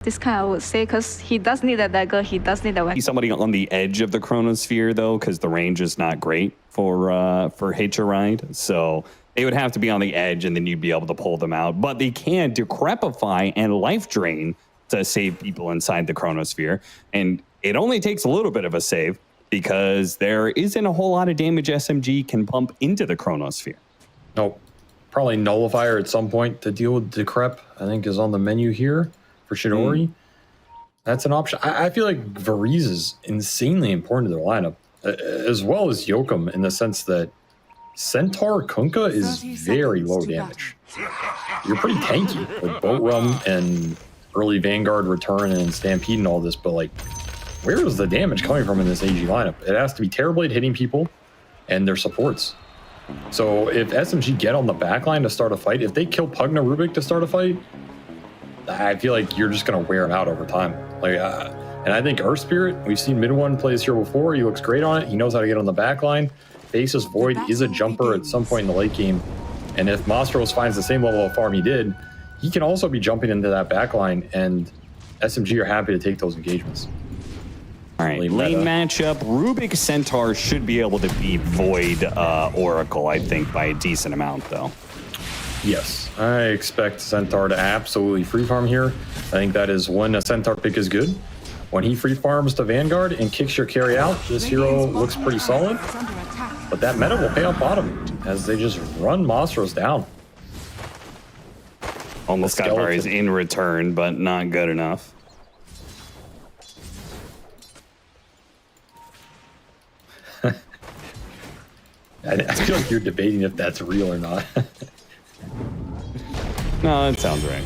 This kind I would say, because he does need a dagger, he does need a weapon. Somebody on the edge of the chronosphere though, because the range is not great for hitch a ride. So they would have to be on the edge, and then you'd be able to pull them out. But they can decrepify and life drain to save people inside the chronosphere, and it only takes a little bit of a save because there isn't a whole lot of damage SMG can pump into the chronosphere. Nope. Probably nullifier at some point to deal with decrep, I think, is on the menu here for Chidori. That's an option. I feel like Varize is insanely important to their lineup, as well as Yokum, in the sense that Centaur Kunkka is very low damage. You're pretty tanky with Boat Run and early Vanguard return and Stampede and all this, but like, where is the damage coming from in this AG lineup? It has to be Terrorblade hitting people and their supports. So if SMG get on the backline to start a fight, if they kill Pugna Rubik to start a fight, I feel like you're just going to wear him out over time. Like, and I think Earth Spirit, we've seen Mid One play this hero before. He looks great on it. He knows how to get on the backline. Faceless Void is a jumper at some point in the late game. And if Mostros finds the same level of farm he did, he can also be jumping into that backline, and SMG are happy to take those engagements. All right, lane matchup. Rubik Centaur should be able to beat Void Oracle, I think, by a decent amount, though. Yes, I expect Centaur to absolutely free farm here. I think that is when a Centaur pick is good. When he free farms to Vanguard and kicks your carry out, this hero looks pretty solid. But that meta will pay off bottom as they just run Mostros down. Almost got Varize in return, but not good enough. I feel like you're debating if that's real or not. No, that sounds right.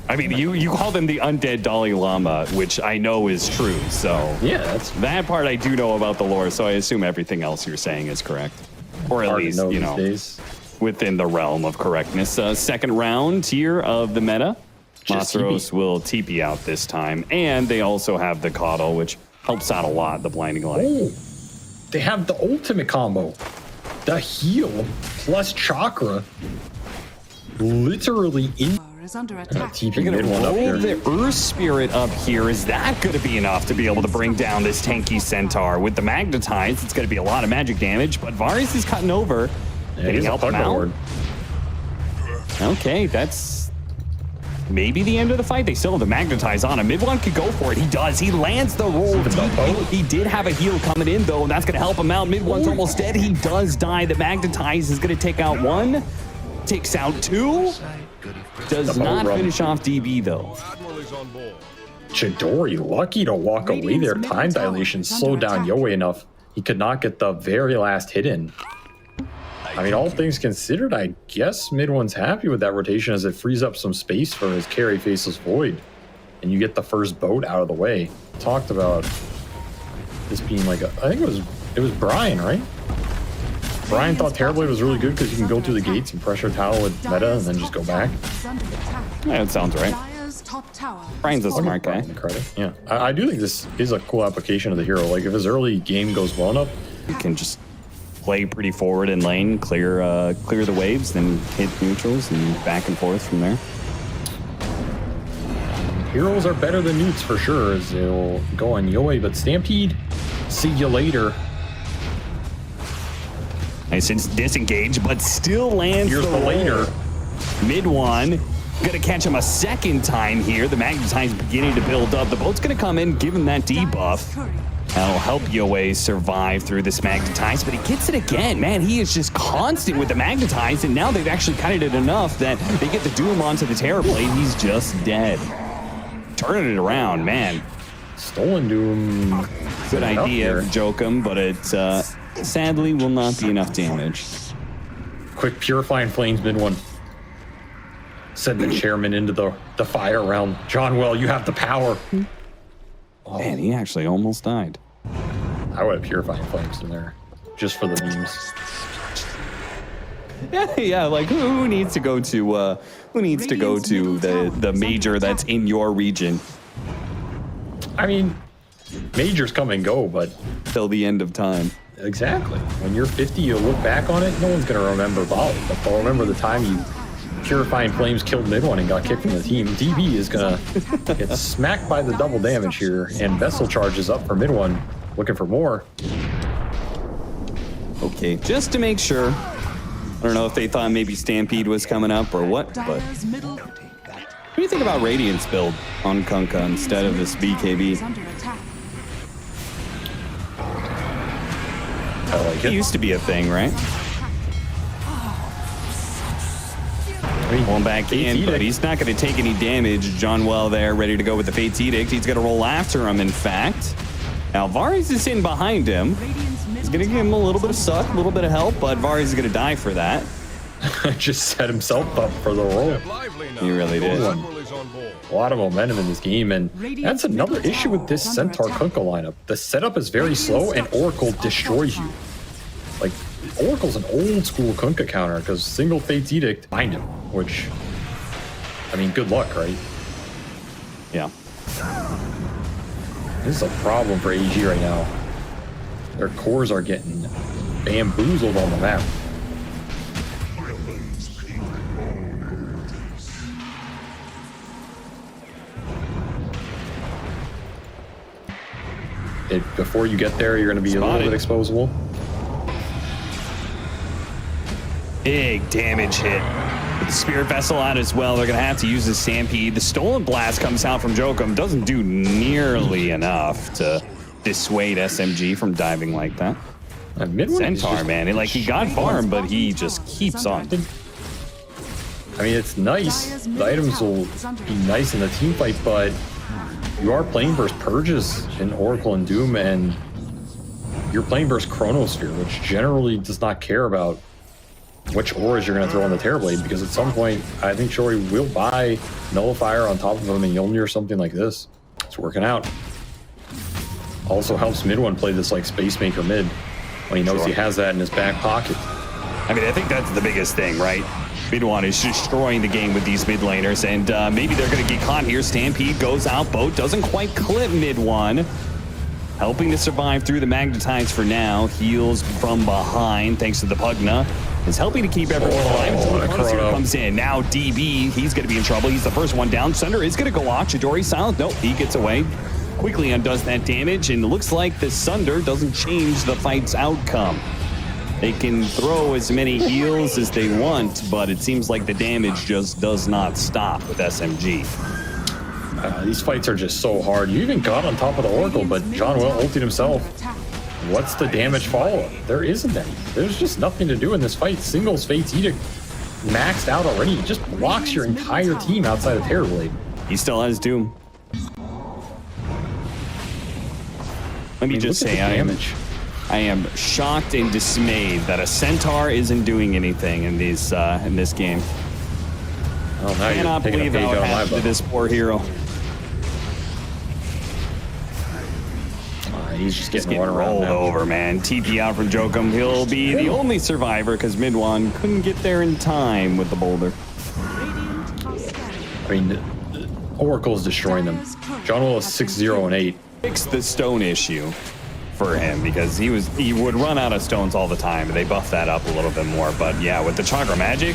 I mean, you call them the undead Dalai Lama, which I know is true. So yeah, that part I do know about the lore. So I assume everything else you're saying is correct, or at least you know within the realm of correctness. Second round here of the meta. Mostros will TP out this time, and they also have the Coddle, which helps out a lot. The Blinding Light. Oh, they have the ultimate combo. The heal plus chakra, literally in. Under attack. You're gonna roll the Earth Spirit up here. Is that going to be enough to be able to bring down this tanky Centaur? With the Magnetize, it's going to be a lot of magic damage, but Varize is cutting over. Yeah, he's help him out. Okay, that's maybe the end of the fight. They still have the Magnetize on him. Mid One could go for it. He does. He lands the roll. He did have a heal coming in, though, and that's going to help him out. Mid One's almost dead. He does die. The Magnetize is going to take out one. Takes out two. Does not finish off DB, though. Chidori lucky to walk away there. Time dilation slowed down Yoe enough. He could not get the very last hit in. I mean, all things considered, I guess Mid One's happy with that rotation as it frees up some space for his carry Faceless Void. And you get the first boat out of the way. Talked about this being like I think it was Brian, right? Brian thought Terrorblade was really good because you can go through the gates and pressure tower with meta and then just go back. Yeah, that sounds right. Brian's a smart guy. Yeah, I do think this is a cool application of the hero. Like, if his early game goes well enough, you can just play pretty forward in lane, clear the waves, then hit neutrals and back and forth from there. Heroes are better than newts for sure, as they'll go on Yoe, but Stampede, see you later. Nice disengage, but still lands. Here's the later. Mid One gonna catch him a second time here. The Magnetize beginning to build up. The boat's gonna come in, give him that debuff. That'll help Yoe survive through this Magnetize, but he gets it again. Man, he is just constant with the Magnetize, and now they've actually kited it enough that they get the Doom onto the Terrorblade. He's just dead. Turning it around, man. Stolen Doom. Good idea, Jokum, but it's sadly will not be enough damage. Quick Purifying Flames Mid One. Send the chairman into the fire realm. John Well, you have the power. Oh. Man, he actually almost died. I would have Purifying Flames in there, just for the memes. Yeah, like who needs to go to the major that's in your region? I mean, majors come and go, but till the end of time. Exactly. When you're 50, you'll look back on it. No one's gonna remember Volley, but they'll remember the time you Purifying Flames killed mid one and got kicked from the team. DB is gonna get smacked by the double damage here, and Vessel charges up for mid one, looking for more. Okay, just to make sure. I don't know if they thought maybe Stampede was coming up or what, but what do you think about Radiant's build on Kunkka instead of this BKB? I like It it. used to be a thing, right? Going back in, but he's not going to take any damage. John Well there, ready to go with the Fate's Edict. He's going to roll after him, in fact. Now, Varys is in behind him. He's going to give him a little bit of suck, a little bit of help, but Varys is going to die for that. Just set himself up for the roll. He really did. A lot of momentum in this game, and that's another issue with this Centaur Kunkka lineup. The setup is very slow, and Oracle destroys you. Like, Oracle's an old school Kunkka counter because single Fate's Edict behind him, which, I mean, good luck, right? Yeah. This is a problem for AG right now. Their cores are getting bamboozled on the map. Before you get there, you're going to be a little bit exposable. Big damage hit. With the Spirit Vessel out as well, they're going to have to use the Stampede. The Stolen Blast comes out from Jokum. Doesn't do nearly enough to dissuade SMG from diving like that. Centaur, man. He got farm, but he just keeps on. I mean, it's nice. The items will be nice in the team fight, but you are playing versus Purges in Oracle and Doom, and you're playing versus Chronosphere, which generally does not care about which auras you're going to throw on the Terrorblade, because at some point, I think Shory will buy Nullifier on top of a Mjolnir or something like this. It's working out. Also helps mid one play this like Space Maker mid when he knows he has that in his back pocket. I mean, I think that's the biggest thing, right? Mid one is destroying the game with these mid laners, and maybe they're going to get caught here. Stampede goes out, Boat doesn't quite clip mid one. Helping to survive through the Magnetize for now. Heals from behind, thanks to the Pugna. Is helping to keep everyone alive until the Chrono comes in. Now DB, he's going to be in trouble. He's the first one down. Sunder is going to go off. Chidori silent. Nope, he gets away. Quickly undoes that damage, and it looks like the Sunder doesn't change the fight's outcome. They can throw as many heals as they want, but it seems like the damage just does not stop with SMG. These fights are just so hard. You even got on top of the Oracle, but John Well ulted himself. What's the damage follow-up? There isn't any. There's just nothing to do in this fight. Singles Fate's Edict maxed out already. It just blocks your entire team outside of Terrorblade. He still has Doom. Let me just say, I am shocked and dismayed that a Centaur isn't doing anything in these in this game. Oh, now I cannot believe how it happened to this poor hero. He's just getting rolled over, man. TP out from Jokum. He'll be the only survivor because Midwan couldn't get there in time with the boulder. I mean, Oracle's destroying them. John Will is 6-0 and 8. Fix the stone issue for him because he would run out of stones all the time, and they buffed that up a little bit more. But yeah, with the Chakra Magic,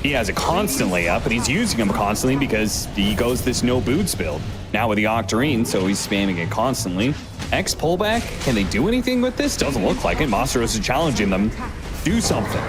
he has it constantly up, and he's using them constantly because he goes this no boots build. Now with the Octarine, so he's spamming it constantly. X pullback, can they do anything with this? Doesn't look like it. Monstros is challenging them. Do something.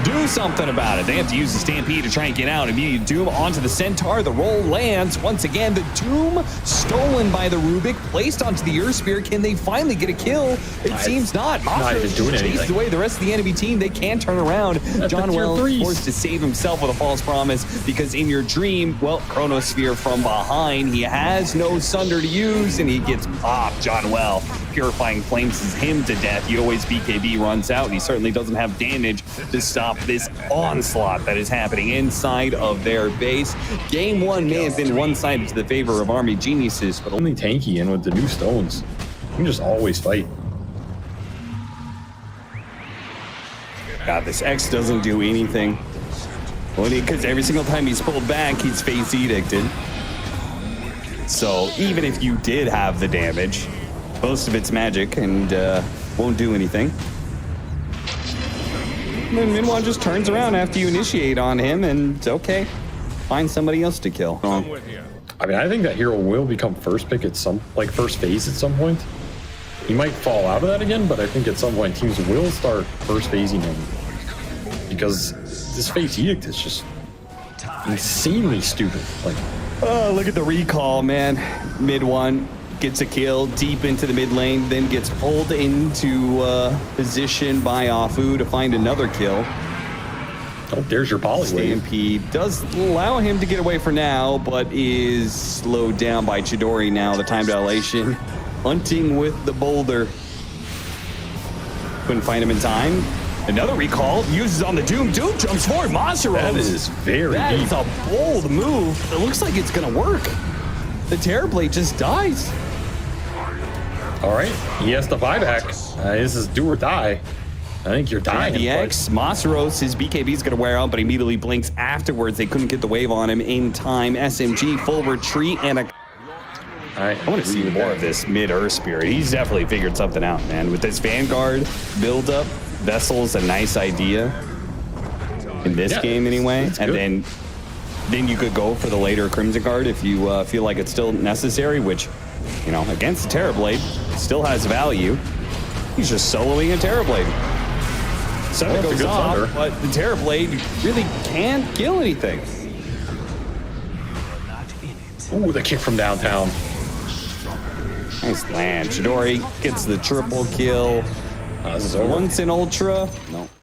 Do something about it. They have to use the Stampede to try and get out. Immediate Doom onto the Centaur. The roll lands. Once again, the Doom stolen by the Rubik, placed onto the Earth Spear. Can they finally get a kill? It seems not. Monstros chased away the rest of the enemy team. They can't turn around. John Well forced to save himself with a false promise because in your dream, well, Chronosphere from behind. He has no Sunder to use, and he gets popped. John Well, Purifying Flames is him to death. He always BKB runs out, and he certainly doesn't have damage to stop this onslaught that is happening inside of their base. Game one may have been one-sided to the favor of Army Geniuses, but only tanky in with the new stones. You can just always fight. God, this X doesn't do anything. Because every single time he's pulled back, he's face edicted. So even if you did have the damage, most of it's magic and won't do anything. And then Minwan just turns around after you initiate on him, and it's okay. Find somebody else to kill. I mean, I think that hero will become first pick at some, like first phase at some point. He might fall out of that again, but I think at some point teams will start first phasing him. Because this Fate's Edict is just insanely stupid. Like, oh, look at the recall, man. Mid one gets a kill deep into the mid lane, then gets pulled into position by Afu to find another kill. oh, there's your poly wave. Stampede does allow him to get away for now, but is slowed down by Chidori now. The time dilation. Hunting with the boulder. Couldn't find him in time. Another recall. Uses on the Doom. Doom jumps forward. Monster That rolls. is very That deep. is a bold move. It looks like it's going to work. The Terrorblade just dies. All right, he has to buyback. This is do or die. I think you're dying. The X, Monsteros, his BKB is going to wear out, but immediately blinks afterwards. They couldn't get the wave on him in time. SMG, full retreat, and a... All right, I want to see more of this mid-Earth Spirit. He's definitely figured something out, man. With this Vanguard build-up, Vessel's a nice idea. In this game, anyway. And then you could go for the later Crimson Guard if you feel like it's still necessary, which, you know, against the Terrorblade, still has value. He's just soloing a Terrorblade. Sunder goes off, but the Terrorblade really can't kill anything. Ooh, the kick from downtown. Nice land. Chidori gets the triple kill. This is over. Once in Ultra. No.